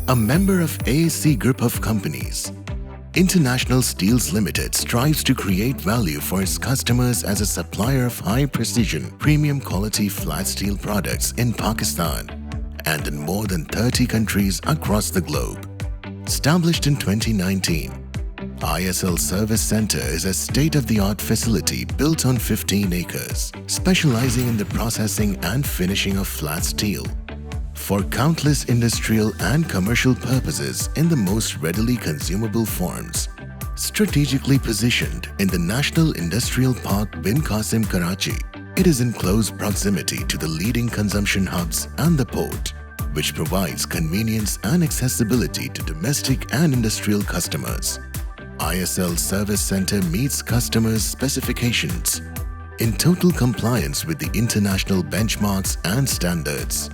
A member of AAC Group of Companies, International Steels Limited strives to create value for its customers as a supplier of high-precision, premium-quality flat steel products in Pakistan and in more than 30 countries across the globe. Established in 2019, ISL Service Center is a state-of-the-art facility built on 15 acres, specializing in the processing and finishing of flat steel for countless industrial and commercial purposes in the most readily consumable forms. Strategically positioned in the National Industrial Park Bin Qasim, Karachi, it is in close proximity to the leading consumption hubs and the port, which provides convenience and accessibility to domestic and industrial customers. ISL Service Center meets customers' specifications in total compliance with the international benchmarks and standards.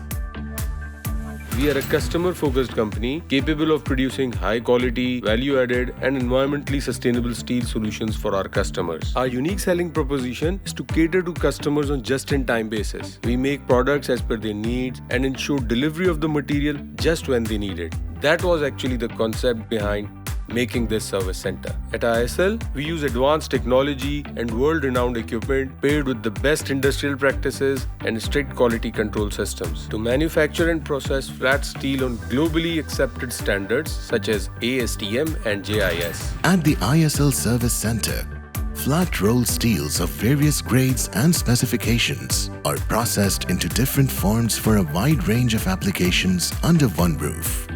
We are a customer-focused company capable of producing high-quality, value-added and environmentally sustainable steel solutions for our customers. Our unique selling proposition is to cater to customers on just-in-time basis. We make products as per their needs and ensure delivery of the material just when they need it. That was actually the concept behind making this service center. At ISL, we use advanced technology and world-renowned equipment paired with the best industrial practices and strict quality control systems to manufacture and process flat steel on globally accepted standards such as ASTM and JIS. At the ISL Service Center, flat rolled steels of various grades and specifications are processed into different forms for a wide range of applications under one roof.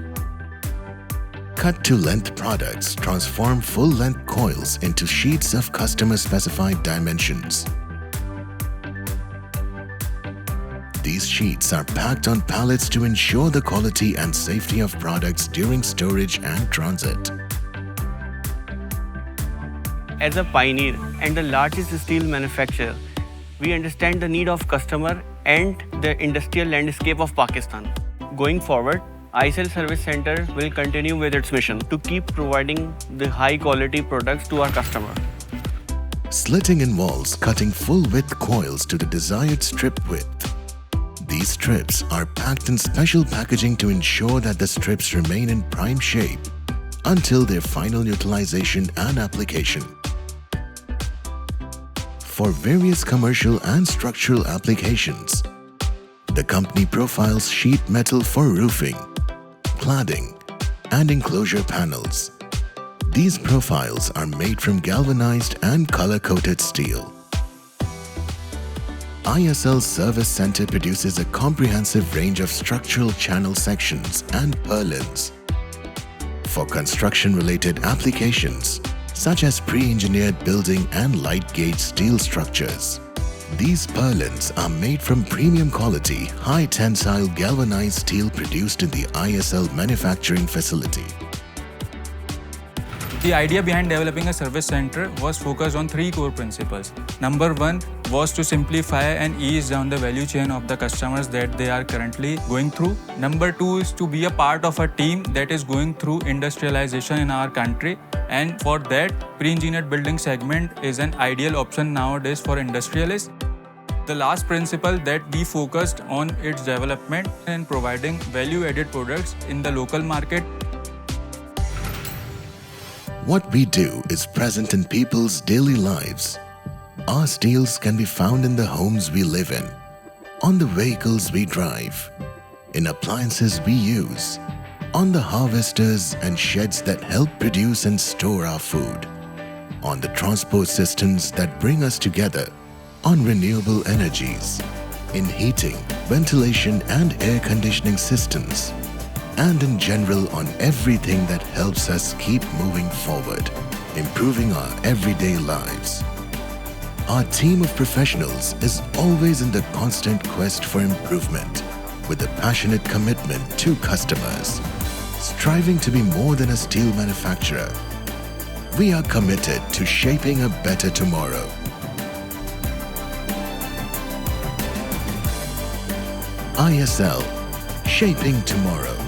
Cut-to-length products transform full-length coils into sheets of customer-specified dimensions. These sheets are packed on pallets to ensure the quality and safety of products during storage and transit. As a pioneer and the largest steel manufacturer, we understand the need of customer and the industrial landscape of Pakistan. Going forward, ISL Service Center will continue with its mission to keep providing the high-quality products to our customer. Slitting involves cutting full-width coils to the desired strip width. These strips are packed in special packaging to ensure that the strips remain in prime shape until their final utilization and application. For various commercial and structural applications, the company profiles sheet metal for roofing, cladding, and enclosure panels. These profiles are made from galvanized and color-coated steel. ISL Service Center produces a comprehensive range of structural channel sections and purlins for construction-related applications such as pre-engineered building and light-gauge steel structures. These purlins are made from premium quality, high-tensile galvanized steel produced in the ISL manufacturing facility. The idea behind developing a service center was focused on three core principles. Number one was to simplify and ease down the value chain of the customers that they are currently going through. Number two is to be a part of a team that is going through industrialization in our country. And for that, pre-engineered building segment is an ideal option nowadays for industrialists. The last principle that we focused on its development and providing value-added products in the local market. What we do is present in people's daily lives. Our steels can be found in the homes we live in, on the vehicles we drive, in appliances we use, on the harvesters and sheds that help produce and store our food, on the transport systems that bring us together, on renewable energies, in heating, ventilation and air conditioning systems, and in general on everything that helps us keep moving forward, improving our everyday lives. Our team of professionals is always in the constant quest for improvement, with a passionate commitment to customers, striving to be more than a steel manufacturer. We are committed to shaping a better tomorrow. ISL, shaping tomorrow.